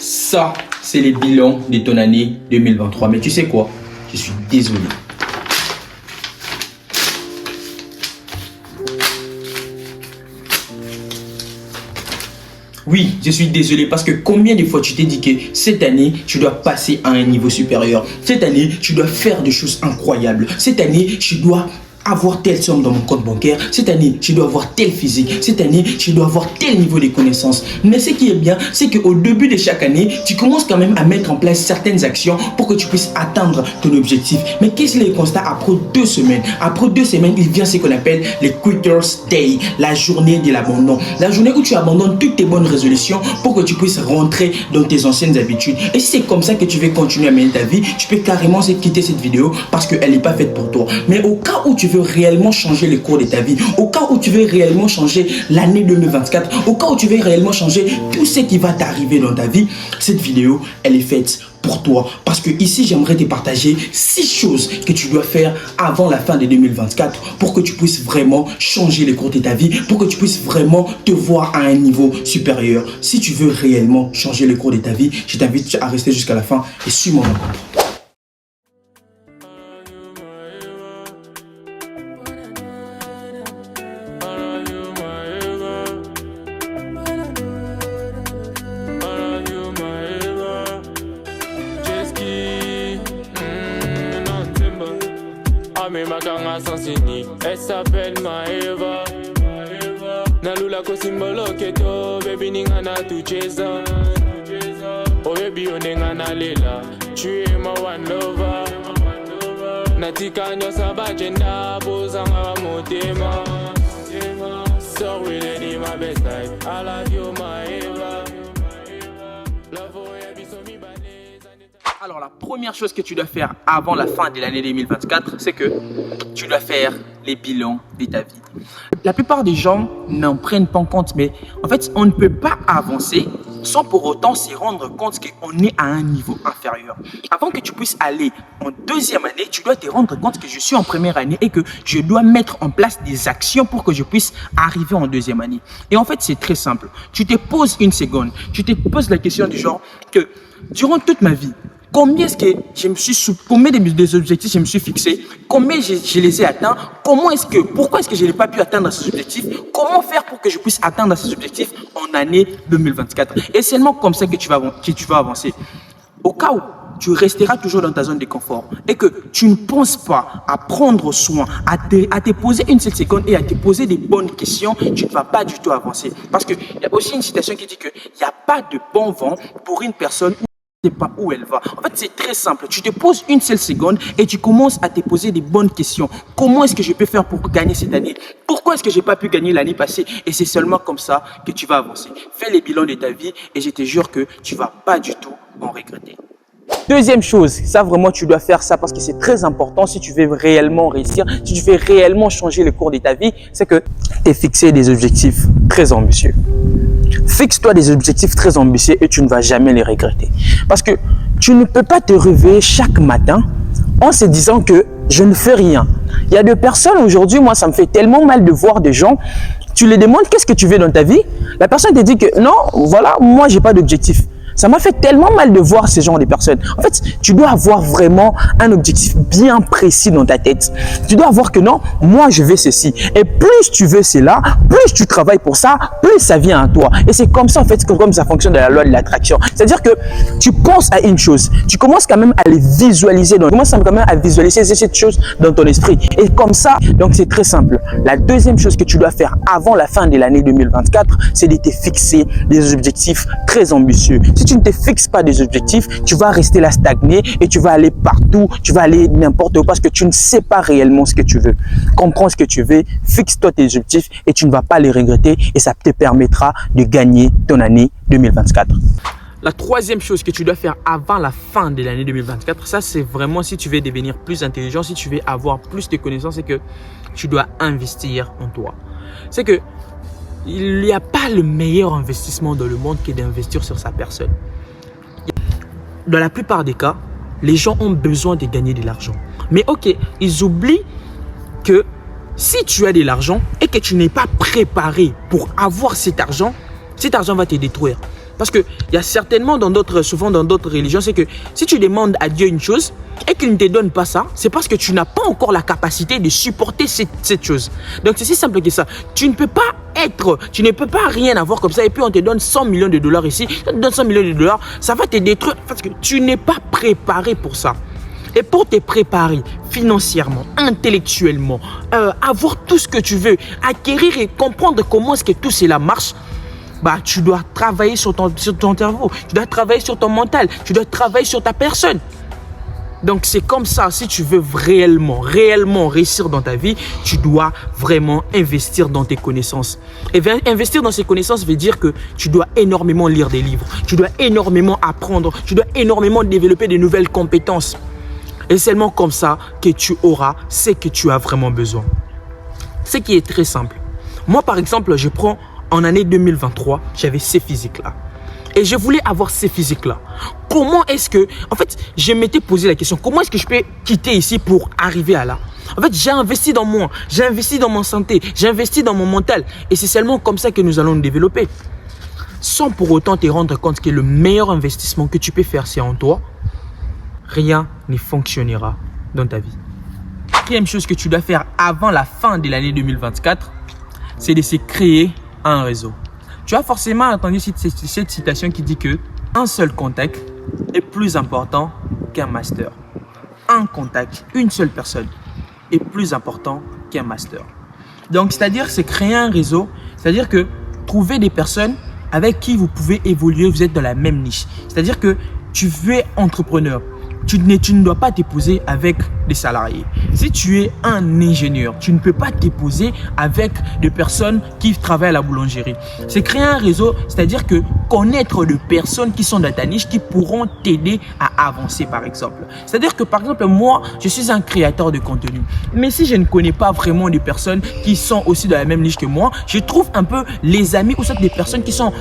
Ça, c'est les bilans de ton année 2023. Mais tu sais quoi? Je suis désolé. Oui, je suis désolé parce que combien de fois tu t'es dit que cette année, tu dois passer à un niveau supérieur. Cette année, tu dois faire des choses incroyables. Cette année, tu dois avoir telle somme dans mon compte bancaire. Cette année, tu dois avoir tel physique. Cette année, tu dois avoir tel niveau de connaissances. Mais ce qui est bien, c'est qu'au début de chaque année, tu commences quand même à mettre en place certaines actions pour que tu puisses atteindre ton objectif. Mais qu'est-ce que le constat après 2 semaines? Après 2 semaines, il vient ce qu'on appelle les Quitters Day, la journée de l'abandon. La journée où tu abandonnes toutes tes bonnes résolutions pour que tu puisses rentrer dans tes anciennes habitudes. Et si c'est comme ça que tu veux continuer à mener ta vie, tu peux carrément quitter cette vidéo parce qu'elle n'est pas faite pour toi. Mais au cas où tu veux réellement changer le cours de ta vie, au cas où tu veux réellement changer l'année 2024, au cas où tu veux réellement changer tout ce qui va t'arriver dans ta vie, cette vidéo, elle est faite pour toi. Parce que ici, j'aimerais te partager 6 choses que tu dois faire avant la fin de 2024 pour que tu puisses vraiment changer le cours de ta vie, pour que tu puisses vraiment te voir à un niveau supérieur. Si tu veux réellement changer le cours de ta vie, je t'invite à rester jusqu'à la fin et suis-moi. Elle s'appelle Maeva. Nalula ko simbolo keto, baby ninga na tucheza. Oh baby onenga na lela, tu es ma one lover. Natika nyosa bajenda, bozanga motema. So we lady my best life, I love you Maeva. Alors la première chose que tu dois faire avant la fin de l'année 2024, c'est que tu dois faire les bilans de ta vie. La plupart des gens n'en prennent pas en compte, mais en fait, on ne peut pas avancer sans pour autant se rendre compte qu'on est à un niveau inférieur. Avant que tu puisses aller en 2e année, tu dois te rendre compte que je suis en 1re année et que je dois mettre en place des actions pour que je puisse arriver en 2e année. Et en fait, c'est très simple. Tu te poses une seconde, tu te poses la question du genre que durant toute ma vie, combien est-ce que combien des objectifs je me suis fixé, combien je les ai atteints, pourquoi est-ce que je n'ai pas pu atteindre ces objectifs, comment faire pour que je puisse atteindre ces objectifs en année 2024. Et c'est seulement comme ça que tu vas avancer. Au cas où tu resteras toujours dans ta zone de confort et que tu ne penses pas à prendre soin, à te poser une seule seconde et à te poser des bonnes questions, tu ne vas pas du tout avancer. Parce qu'il y a aussi une citation qui dit qu'il n'y a pas de bon vent pour une personne pas où elle va. En fait, c'est très simple. Tu te poses une seule seconde et tu commences à te poser des bonnes questions. Comment est-ce que je peux faire pour gagner cette année? Pourquoi est-ce que j'ai pas pu gagner l'année passée? Et c'est seulement comme ça que tu vas avancer. Fais les bilans de ta vie et je te jure que tu vas pas du tout en regretter. Deuxième chose, ça vraiment tu dois faire ça parce que c'est très important si tu veux réellement réussir, si tu veux réellement changer le cours de ta vie, c'est que tu es fixé des objectifs très ambitieux. Fixe-toi des objectifs très ambitieux et tu ne vas jamais les regretter. Parce que tu ne peux pas te réveiller chaque matin en se disant que je ne fais rien. Il y a des personnes aujourd'hui, moi ça me fait tellement mal de voir des gens, tu les demandes qu'est-ce que tu veux dans ta vie, la personne te dit que non, voilà, moi j'ai pas d'objectif. Ça m'a fait tellement mal de voir ce genre de personnes. En fait, tu dois avoir vraiment un objectif bien précis dans ta tête. Tu dois avoir que non, moi je veux ceci. Et plus tu veux cela, plus tu travailles pour ça, plus ça vient à toi. Et c'est comme ça en fait, comme ça fonctionne dans la loi de l'attraction. C'est-à-dire que tu penses à une chose, tu commences quand même à les visualiser. Tu commences quand même à visualiser cette chose dans ton esprit. Et comme ça, donc c'est très simple. La deuxième chose que tu dois faire avant la fin de l'année 2024, c'est de te fixer des objectifs très ambitieux. Si tu ne te fixes pas des objectifs, tu vas rester là stagné et tu vas aller partout, tu vas aller n'importe où parce que tu ne sais pas réellement ce que tu veux. Comprends ce que tu veux, fixe-toi tes objectifs et tu ne vas pas les regretter et ça te permettra de gagner ton année 2024. La troisième chose que tu dois faire avant la fin de l'année 2024, ça c'est vraiment si tu veux devenir plus intelligent, si tu veux avoir plus de connaissances, c'est que tu dois investir en toi. C'est que il n'y a pas le meilleur investissement dans le monde que d'investir sur sa personne. Dans la plupart des cas, les gens ont besoin de gagner de l'argent. Mais ok, ils oublient que si tu as de l'argent et que tu n'es pas préparé pour avoir cet argent va te détruire. Parce qu'il y a certainement souvent dans d'autres religions, c'est que si tu demandes à Dieu une chose et qu'il ne te donne pas ça, c'est parce que tu n'as pas encore la capacité de supporter cette chose. Donc c'est si simple que ça. Tu ne peux pas rien avoir comme ça et puis on te donne 100 millions de dollars ici, on te donne 100 millions de dollars, ça va te détruire parce que tu n'es pas préparé pour ça. Et pour te préparer financièrement, intellectuellement, avoir tout ce que tu veux, acquérir et comprendre comment est-ce que tout cela marche, bah, tu dois travailler sur ton cerveau, tu dois travailler sur ton mental, tu dois travailler sur ta personne. Donc c'est comme ça, si tu veux réellement réussir dans ta vie, tu dois vraiment investir dans tes connaissances. Et investir dans ces connaissances veut dire que tu dois énormément lire des livres, tu dois énormément apprendre, tu dois énormément développer de nouvelles compétences. Et c'est seulement comme ça que tu auras ce que tu as vraiment besoin. Ce qui est très simple. Moi par exemple, je prends en année 2023, j'avais ces physiques-là. Et je voulais avoir ces physiques-là. Comment est-ce que... En fait, je m'étais posé la question, comment est-ce que je peux quitter ici pour arriver à là? En fait, j'ai investi dans moi, j'ai investi dans ma santé, j'ai investi dans mon mental. Et c'est seulement comme ça que nous allons nous développer. Sans pour autant te rendre compte que le meilleur investissement que tu peux faire, c'est en toi. Rien ne fonctionnera dans ta vie. La quatrième chose que tu dois faire avant la fin de l'année 2024, c'est de se créer un réseau. Tu as forcément entendu cette citation qui dit que un seul contact est plus important qu'un master. Un contact, une seule personne est plus important qu'un master. Donc, c'est-à-dire, c'est créer un réseau, c'est-à-dire que trouver des personnes avec qui vous pouvez évoluer, vous êtes dans la même niche. C'est-à-dire que tu es entrepreneur. Tu ne dois pas t'épouser avec des salariés. Si tu es un ingénieur, tu ne peux pas t'épouser avec des personnes qui travaillent à la boulangerie. C'est créer un réseau, c'est-à-dire que connaître des personnes qui sont dans ta niche, qui pourront t'aider à avancer par exemple. C'est-à-dire que par exemple, moi, je suis un créateur de contenu. Mais si je ne connais pas vraiment des personnes qui sont aussi dans la même niche que moi, je trouve un peu les amis ou soit des personnes qui sont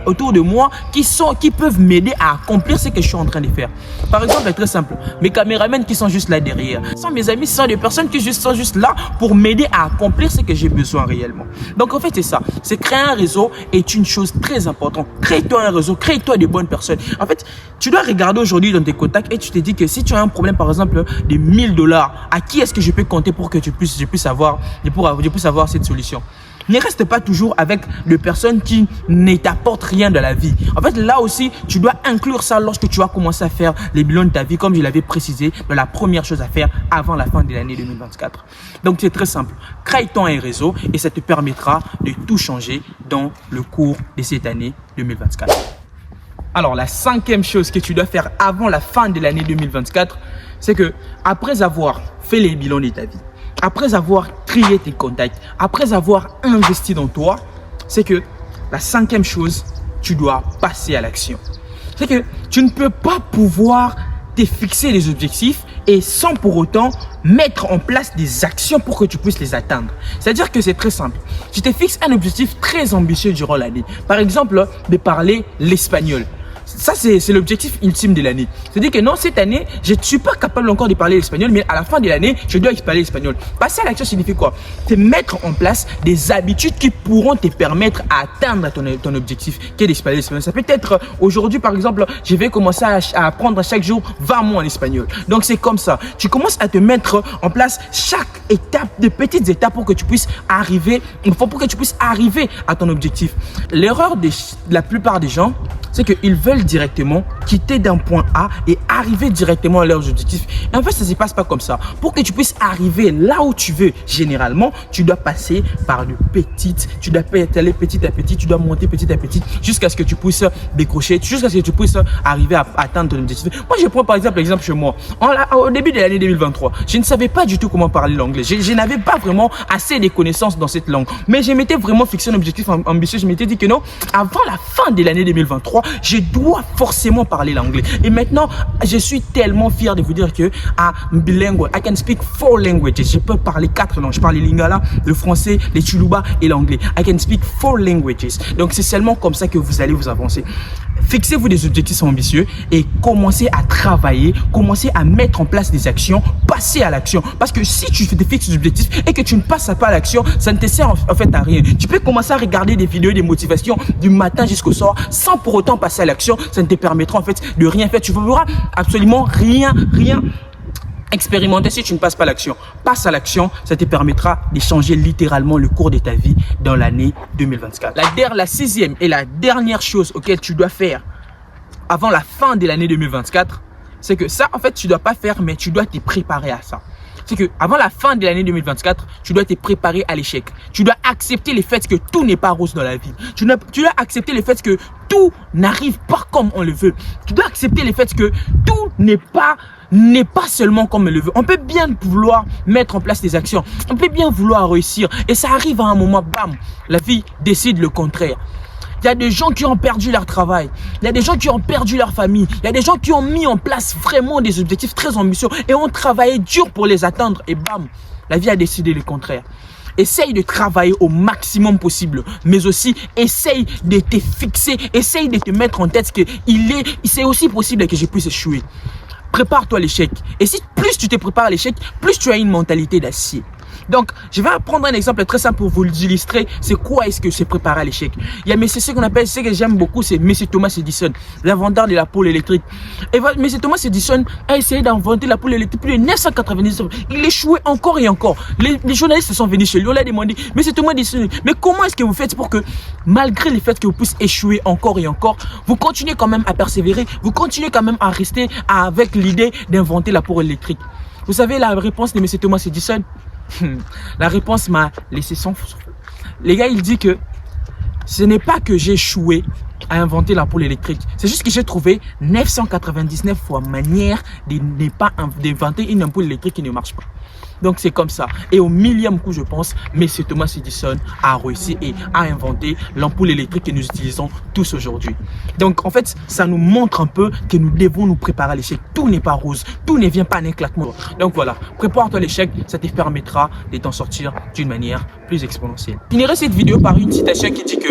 autour de moi, qui peuvent m'aider à accomplir ce que je suis en train de faire. Par exemple, très simple, mes caméramans qui sont juste là derrière. Ce sont mes amis, ce sont des personnes qui sont juste là pour m'aider à accomplir ce que j'ai besoin réellement. Donc en fait, c'est ça. C'est créer un réseau est une chose très importante. Crée-toi un réseau, crée-toi des bonnes personnes. En fait, tu dois regarder aujourd'hui dans tes contacts et tu te dis que si tu as un problème, par exemple, de 1000 $, à qui est-ce que je peux compter pour que je puisse avoir cette solution? Ne reste pas toujours avec des personnes qui ne t'apportent rien de la vie. En fait, là aussi, tu dois inclure ça lorsque tu vas commencer à faire les bilans de ta vie, comme je l'avais précisé, dans la première chose à faire avant la fin de l'année 2024. Donc, c'est très simple. Crée-toi un réseau et ça te permettra de tout changer dans le cours de cette année 2024. Alors, la cinquième chose que tu dois faire avant la fin de l'année 2024, c'est que après avoir fait les bilans de ta vie, après avoir trié tes contacts, après avoir investi dans toi, c'est que la cinquième chose, tu dois passer à l'action. C'est que tu ne peux pas pouvoir te fixer des objectifs et sans pour autant mettre en place des actions pour que tu puisses les atteindre. C'est-à-dire que c'est très simple. Tu te fixes un objectif très ambitieux durant l'année. Par exemple, de parler l'espagnol. Ça, c'est l'objectif ultime de l'année. C'est-à-dire que non, cette année, je ne suis pas capable encore de parler l'espagnol, mais à la fin de l'année, je dois parler l'espagnol. Passer à l'action signifie quoi? C'est mettre en place des habitudes qui pourront te permettre à atteindre ton objectif, qui est de parler l'espagnol. Ça peut être aujourd'hui, par exemple, je vais commencer à apprendre chaque jour 20 mots en espagnol. Donc, c'est comme ça. Tu commences à te mettre en place chaque étape, de petites étapes pour que tu puisses arriver, à ton objectif. L'erreur de la plupart des gens, c'est qu'ils veulent directement quitter d'un point A et arriver directement à leurs objectifs. Et en fait, ça ne se passe pas comme ça. Pour que tu puisses arriver là où tu veux, généralement, tu dois passer par de petites, tu dois aller petit à petit, tu dois monter petit à petit jusqu'à ce que tu puisses décrocher, jusqu'à ce que tu puisses arriver à atteindre ton objectif. Moi, je prends par exemple l'exemple chez moi. Au début de l'année 2023, je ne savais pas du tout comment parler l'anglais. Je n'avais pas vraiment assez de connaissances dans cette langue. Mais je m'étais vraiment fixé un objectif ambitieux. Je m'étais dit que non, avant la fin de l'année 2023, je dois dois forcément parler l'anglais. Et maintenant, je suis tellement fier de vous dire que bilingual, I can speak 4 languages. Je peux parler 4 langues. Je parle le lingala, le français, le chuluba et l'anglais. I can speak 4 languages. Donc c'est seulement comme ça que vous allez vous avancer. Fixez-vous des objectifs ambitieux et commencez à travailler, commencez à mettre en place des actions, passez à l'action. Parce que si tu te fixes des objectifs et que tu ne passes pas à l'action, ça ne te sert en fait à rien. Tu peux commencer à regarder des vidéos de motivation du matin jusqu'au soir sans pour autant passer à l'action. Ça ne te permettra en fait de rien faire. Tu ne verras absolument rien expérimenter si tu ne passes pas à l'action. Passe à l'action, ça te permettra de changer littéralement le cours de ta vie dans l'année 2024. La 6e et la dernière chose auquel tu dois faire avant la fin de l'année 2024, c'est que ça, en fait, tu ne dois pas faire, mais tu dois te préparer à ça. C'est que avant la fin de l'année 2024, tu dois te préparer à l'échec. Tu dois accepter le fait que tout n'est pas rose dans la vie. Tu dois accepter le fait que tout n'arrive pas comme on le veut. Tu dois accepter le fait que tout n'est pas seulement comme on le veut. On peut bien vouloir mettre en place des actions. On peut bien vouloir réussir. Et ça arrive à un moment, bam, la vie décide le contraire. Il y a des gens qui ont perdu leur travail. Il y a des gens qui ont perdu leur famille. Il y a des gens qui ont mis en place vraiment des objectifs très ambitieux et ont travaillé dur pour les atteindre. Et bam, la vie a décidé le contraire. Essaye de travailler au maximum possible, mais aussi essaye de te fixer, essaye de te mettre en tête que c'est aussi possible que je puisse échouer. Prépare-toi à l'échec. Et si plus tu te prépares à l'échec, plus tu as une mentalité d'acier. Donc, je vais prendre un exemple très simple pour vous illustrer c'est quoi est-ce que c'est préparer à l'échec. Il y a ce qu'on appelle, ce que j'aime beaucoup, c'est M. Thomas Edison, l'inventeur de la poule électrique. Et M. Thomas Edison a essayé d'inventer la poule électrique plus de 999. Il échouait encore et encore. Les journalistes sont venus chez lui, on l'a demandé, M. Thomas Edison, mais comment est-ce que vous faites pour que, malgré le fait que vous puissiez échouer encore et encore, vous continuez quand même à persévérer, vous continuez quand même à rester avec l'idée d'inventer la poule électrique? Vous savez la réponse de M. Thomas Edison? La réponse m'a laissé sans souffle. Les gars, il dit que ce n'est pas que j'ai échoué à inventer l'ampoule électrique. C'est juste que j'ai trouvé 999 fois manière d'inventer une ampoule électrique qui ne marche pas. Donc c'est comme ça. Et au 1000e coup, je pense, M. Thomas Edison a réussi et a inventé l'ampoule électrique que nous utilisons tous aujourd'hui. Donc en fait, ça nous montre un peu que nous devons nous préparer à l'échec. Tout n'est pas rose, tout ne vient pas en un claquement. Donc voilà, prépare-toi à l'échec, ça te permettra de t'en sortir d'une manière plus exponentielle. Je finirai cette vidéo par une citation qui dit que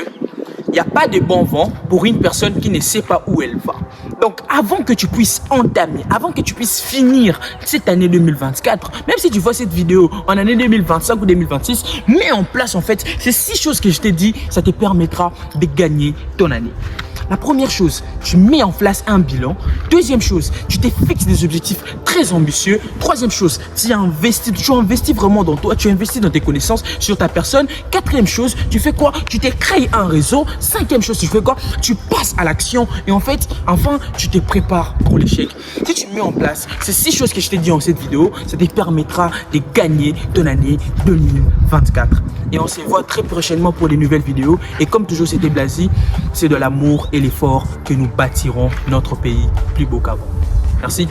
il n'y a pas de bon vent pour une personne qui ne sait pas où elle va. Donc, avant que tu puisses entamer, avant que tu puisses finir cette année 2024, même si tu vois cette vidéo en année 2025 ou 2026, mets en place en fait ces 6 choses que je t'ai dit, ça te permettra de gagner ton année. La première chose, tu mets en place un bilan. Deuxième chose, tu te fixes des objectifs très ambitieux. Troisième chose, tu investis vraiment dans toi, tu investis dans tes connaissances, sur ta personne. Quatrième chose, tu fais quoi? Tu t'es créé un réseau. Cinquième chose, tu fais quoi? Tu passes à l'action et en fait, enfin, tu te prépares pour l'échec. Si tu mets en place ces 6 choses que je t'ai dit dans cette vidéo, ça te permettra de gagner ton année 2024. Et on se voit très prochainement pour les nouvelles vidéos. Et comme toujours, c'était Blazy, c'est de l'amour et l'effort que nous bâtirons notre pays plus beau qu'avant. Merci.